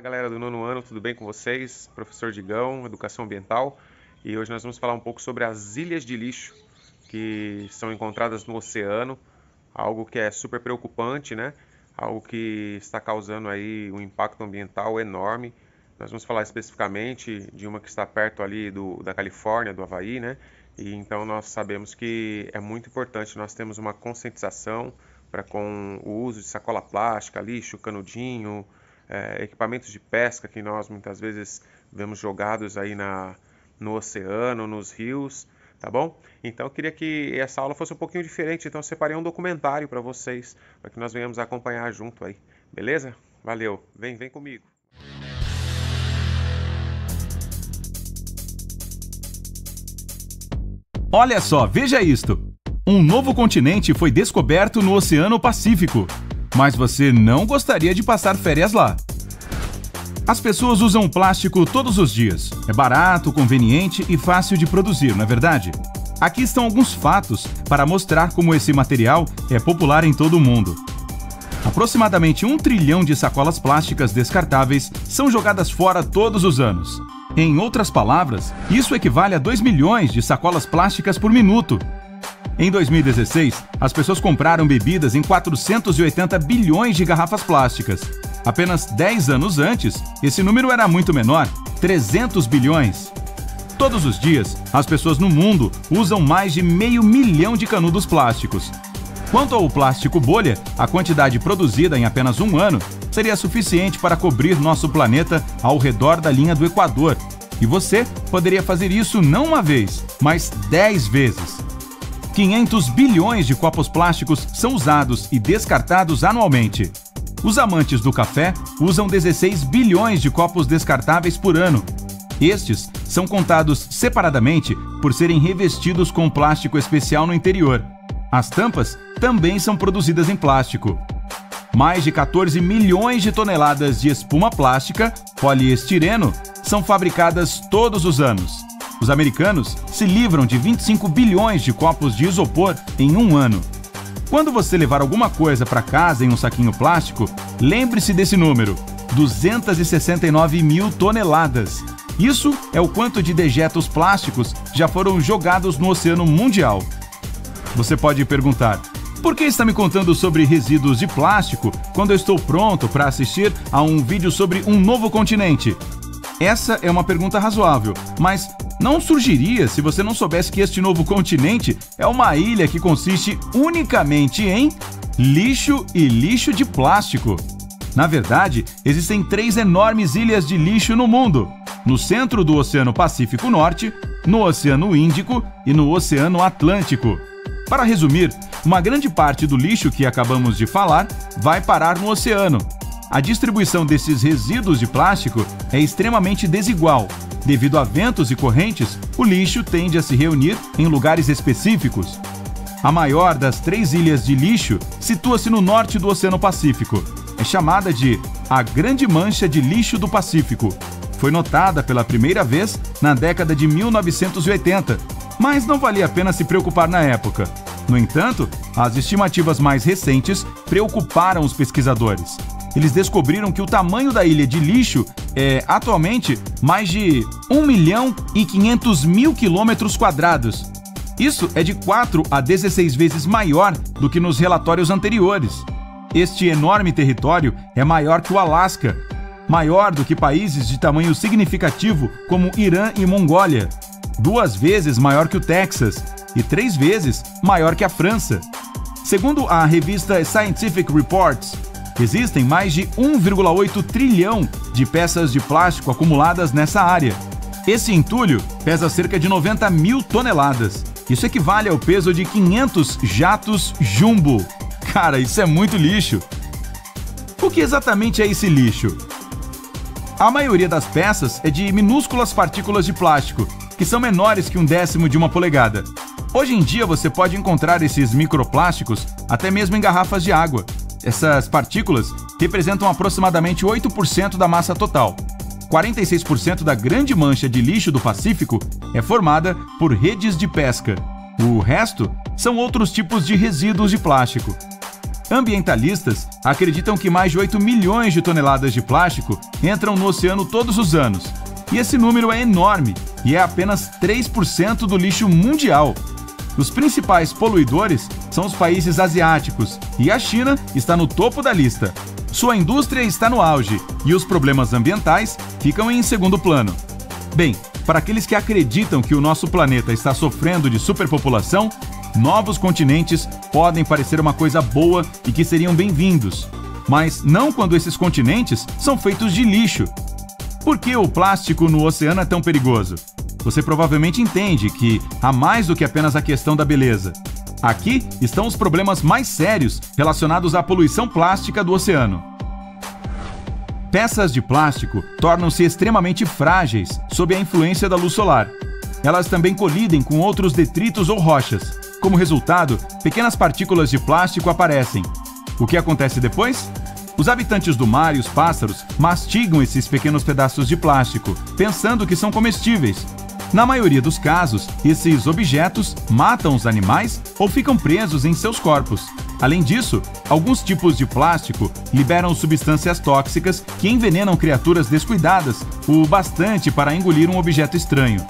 Fala galera do nono ano, tudo bem com vocês? Professor Digão, Educação Ambiental, e hoje nós vamos falar um pouco sobre as ilhas de lixo que são encontradas no oceano, algo que é super preocupante, né? Algo que está causando aí um impacto ambiental enorme. Nós vamos falar especificamente de uma que está perto ali da Califórnia, do Havaí, né? E então nós sabemos que é muito importante nós termos uma conscientização para com o uso de sacola plástica, lixo, canudinho, equipamentos de pesca que nós muitas vezes vemos jogados aí no oceano, nos rios, tá bom? Então eu queria que essa aula fosse um pouquinho diferente, então eu separei um documentário para vocês, para que nós venhamos acompanhar junto aí, beleza? Valeu, vem comigo! Olha só, veja isto! Um novo continente foi descoberto no Oceano Pacífico. Mas você não gostaria de passar férias lá. As pessoas usam plástico todos os dias. É barato, conveniente e fácil de produzir, não é verdade? Aqui estão alguns fatos para mostrar como esse material é popular em todo o mundo. Aproximadamente 1 trilhão de sacolas plásticas descartáveis são jogadas fora todos os anos. Em outras palavras, isso equivale a 2 milhões de sacolas plásticas por minuto. Em 2016, as pessoas compraram bebidas em 480 bilhões de garrafas plásticas. Apenas 10 anos antes, esse número era muito menor, 300 bilhões. Todos os dias, as pessoas no mundo usam mais de 500 mil de canudos plásticos. Quanto ao plástico bolha, a quantidade produzida em apenas um ano seria suficiente para cobrir nosso planeta ao redor da linha do Equador. E você poderia fazer isso não uma vez, mas 10 vezes. 500 bilhões de copos plásticos são usados e descartados anualmente. Os amantes do café usam 16 bilhões de copos descartáveis por ano. Estes são contados separadamente por serem revestidos com plástico especial no interior. As tampas também são produzidas em plástico. Mais de 14 milhões de toneladas de espuma plástica, poliestireno, são fabricadas todos os anos. Os americanos se livram de 25 bilhões de copos de isopor em um ano. Quando você levar alguma coisa para casa em um saquinho plástico, lembre-se desse número, 269 mil toneladas. Isso é o quanto de dejetos plásticos já foram jogados no Oceano Mundial. Você pode perguntar, por que está me contando sobre resíduos de plástico quando eu estou pronto para assistir a um vídeo sobre um novo continente? Essa é uma pergunta razoável, mas não surgiria se você não soubesse que este novo continente é uma ilha que consiste unicamente em lixo e lixo de plástico. Na verdade, existem 3 enormes ilhas de lixo no mundo: no centro do Oceano Pacífico Norte, no Oceano Índico e no Oceano Atlântico. Para resumir, uma grande parte do lixo que acabamos de falar vai parar no oceano. A distribuição desses resíduos de plástico é extremamente desigual. Devido a ventos e correntes, o lixo tende a se reunir em lugares específicos. A maior das 3 ilhas de lixo situa-se no norte do Oceano Pacífico. É chamada de a Grande Mancha de Lixo do Pacífico. Foi notada pela primeira vez na década de 1980, mas não valia a pena se preocupar na época. No entanto, as estimativas mais recentes preocuparam os pesquisadores. Eles descobriram que o tamanho da ilha de lixo é, atualmente, mais de 1.500.000 quilômetros quadrados. Isso é de 4 a 16 vezes maior do que nos relatórios anteriores. Este enorme território é maior que o Alasca, maior do que países de tamanho significativo como Irã e Mongólia, 2 vezes maior que o Texas e 3 vezes maior que a França. Segundo a revista Scientific Reports, existem mais de 1,8 trilhão de peças de plástico acumuladas nessa área. Esse entulho pesa cerca de 90 mil toneladas. Isso equivale ao peso de 500 jatos jumbo. Cara, isso é muito lixo. O que exatamente é esse lixo? A maioria das peças é de minúsculas partículas de plástico, que são menores que 1/10 de uma polegada. Hoje em dia você pode encontrar esses microplásticos até mesmo em garrafas de água. Essas partículas representam aproximadamente 8% da massa total. 46% da grande mancha de lixo do Pacífico é formada por redes de pesca. O resto são outros tipos de resíduos de plástico. Ambientalistas acreditam que mais de 8 milhões de toneladas de plástico entram no oceano todos os anos. E esse número é enorme e é apenas 3% do lixo mundial. Os principais poluidores são os países asiáticos e a China está no topo da lista. Sua indústria está no auge e os problemas ambientais ficam em segundo plano. Bem, para aqueles que acreditam que o nosso planeta está sofrendo de superpopulação, novos continentes podem parecer uma coisa boa e que seriam bem-vindos. Mas não quando esses continentes são feitos de lixo. Por que o plástico no oceano é tão perigoso? Você provavelmente entende que há mais do que apenas a questão da beleza. Aqui estão os problemas mais sérios relacionados à poluição plástica do oceano. Peças de plástico tornam-se extremamente frágeis sob a influência da luz solar. Elas também colidem com outros detritos ou rochas. Como resultado, pequenas partículas de plástico aparecem. O que acontece depois? Os habitantes do mar e os pássaros mastigam esses pequenos pedaços de plástico, pensando que são comestíveis. Na maioria dos casos, esses objetos matam os animais ou ficam presos em seus corpos. Além disso, alguns tipos de plástico liberam substâncias tóxicas que envenenam criaturas descuidadas o bastante para engolir um objeto estranho.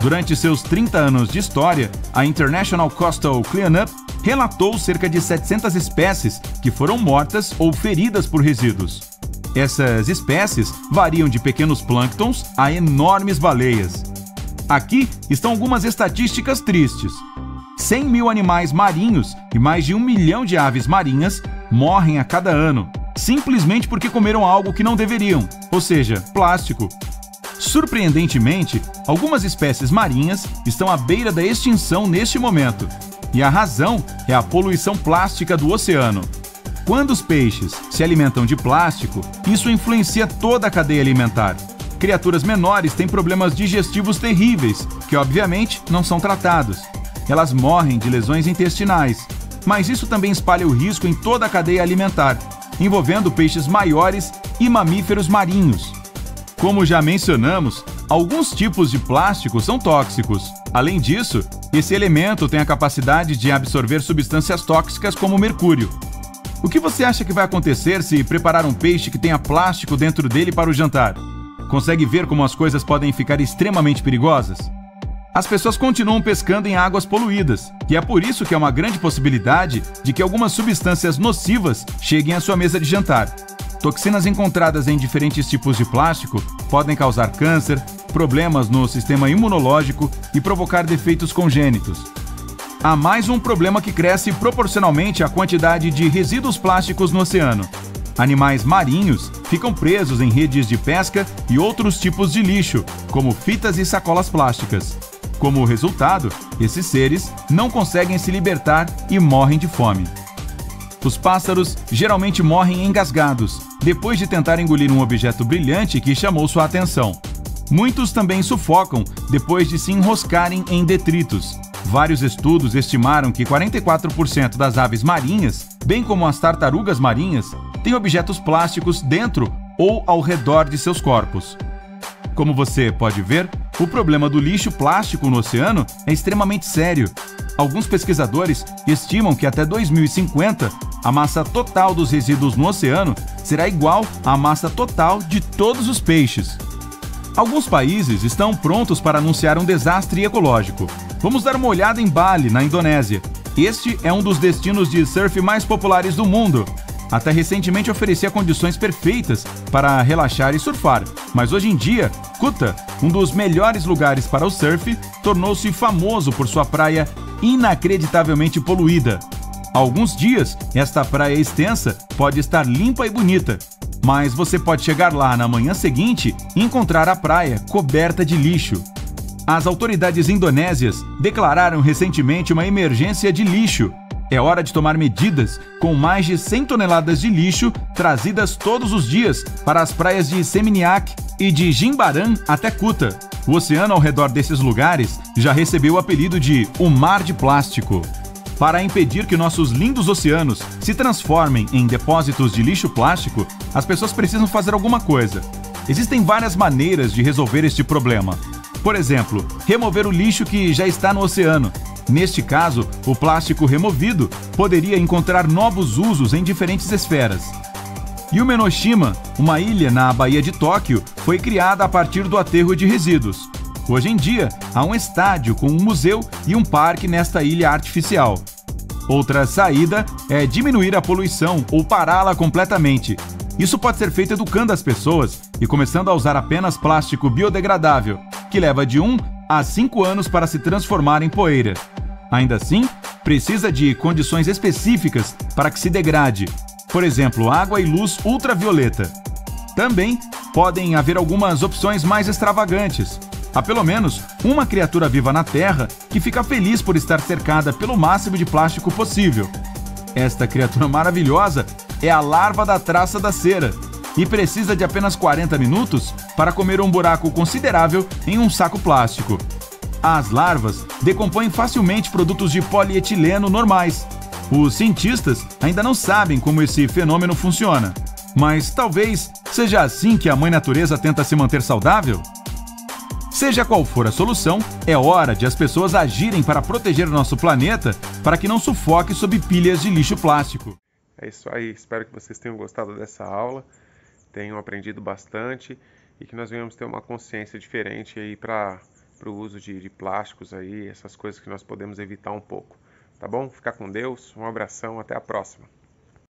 Durante seus 30 anos de história, a International Coastal Cleanup relatou cerca de 700 espécies que foram mortas ou feridas por resíduos. Essas espécies variam de pequenos plânctons a enormes baleias. Aqui estão algumas estatísticas tristes. 100 mil animais marinhos e mais de 1 milhão de aves marinhas morrem a cada ano, simplesmente porque comeram algo que não deveriam, ou seja, plástico. Surpreendentemente, algumas espécies marinhas estão à beira da extinção neste momento. E a razão é a poluição plástica do oceano. Quando os peixes se alimentam de plástico, isso influencia toda a cadeia alimentar. Criaturas menores têm problemas digestivos terríveis, que obviamente não são tratados. Elas morrem de lesões intestinais, mas isso também espalha o risco em toda a cadeia alimentar, envolvendo peixes maiores e mamíferos marinhos. Como já mencionamos, alguns tipos de plástico são tóxicos. Além disso, esse elemento tem a capacidade de absorver substâncias tóxicas como mercúrio. O que você acha que vai acontecer se preparar um peixe que tenha plástico dentro dele para o jantar? Consegue ver como as coisas podem ficar extremamente perigosas? As pessoas continuam pescando em águas poluídas, e é por isso que há uma grande possibilidade de que algumas substâncias nocivas cheguem à sua mesa de jantar. Toxinas encontradas em diferentes tipos de plástico podem causar câncer, problemas no sistema imunológico e provocar defeitos congênitos. Há mais um problema que cresce proporcionalmente à quantidade de resíduos plásticos no oceano. Animais marinhos ficam presos em redes de pesca e outros tipos de lixo, como fitas e sacolas plásticas. Como resultado, esses seres não conseguem se libertar e morrem de fome. Os pássaros geralmente morrem engasgados, depois de tentar engolir um objeto brilhante que chamou sua atenção. Muitos também sufocam depois de se enroscarem em detritos. Vários estudos estimaram que 44% das aves marinhas, bem como as tartarugas marinhas, têm objetos plásticos dentro ou ao redor de seus corpos. Como você pode ver, o problema do lixo plástico no oceano é extremamente sério. Alguns pesquisadores estimam que até 2050, a massa total dos resíduos no oceano será igual à massa total de todos os peixes. Alguns países estão prontos para anunciar um desastre ecológico. Vamos dar uma olhada em Bali, na Indonésia. Este é um dos destinos de surf mais populares do mundo. Até recentemente oferecia condições perfeitas para relaxar e surfar, mas hoje em dia, Kuta, um dos melhores lugares para o surf, tornou-se famoso por sua praia inacreditavelmente poluída. Há alguns dias, esta praia extensa pode estar limpa e bonita, mas você pode chegar lá na manhã seguinte e encontrar a praia coberta de lixo. As autoridades indonésias declararam recentemente uma emergência de lixo. É hora de tomar medidas, com mais de 100 toneladas de lixo trazidas todos os dias para as praias de Seminyak e de Jimbaran até Kuta. O oceano ao redor desses lugares já recebeu o apelido de o Mar de Plástico. Para impedir que nossos lindos oceanos se transformem em depósitos de lixo plástico, as pessoas precisam fazer alguma coisa. Existem várias maneiras de resolver este problema. Por exemplo, remover o lixo que já está no oceano. Neste caso, o plástico removido poderia encontrar novos usos em diferentes esferas. Yume no Shima, uma ilha na Baía de Tóquio, foi criada a partir do aterro de resíduos. Hoje em dia, há um estádio com um museu e um parque nesta ilha artificial. Outra saída é diminuir a poluição ou pará-la completamente. Isso pode ser feito educando as pessoas e começando a usar apenas plástico biodegradável, que leva de 1 a 5 anos para se transformar em poeira. Ainda assim, precisa de condições específicas para que se degrade, por exemplo, água e luz ultravioleta. Também podem haver algumas opções mais extravagantes. Há pelo menos uma criatura viva na Terra que fica feliz por estar cercada pelo máximo de plástico possível. Esta criatura maravilhosa é a larva da traça da cera e precisa de apenas 40 minutos para comer um buraco considerável em um saco plástico. As larvas decompõem facilmente produtos de polietileno normais. Os cientistas ainda não sabem como esse fenômeno funciona, mas talvez seja assim que a mãe natureza tenta se manter saudável? Seja qual for a solução, é hora de as pessoas agirem para proteger o nosso planeta para que não sufoque sob pilhas de lixo plástico. É isso aí, espero que vocês tenham gostado dessa aula, tenham aprendido bastante e que nós venhamos ter uma consciência diferente aí para o uso de plásticos aí, essas coisas que nós podemos evitar um pouco. Tá bom? Fica com Deus, um abração, até a próxima.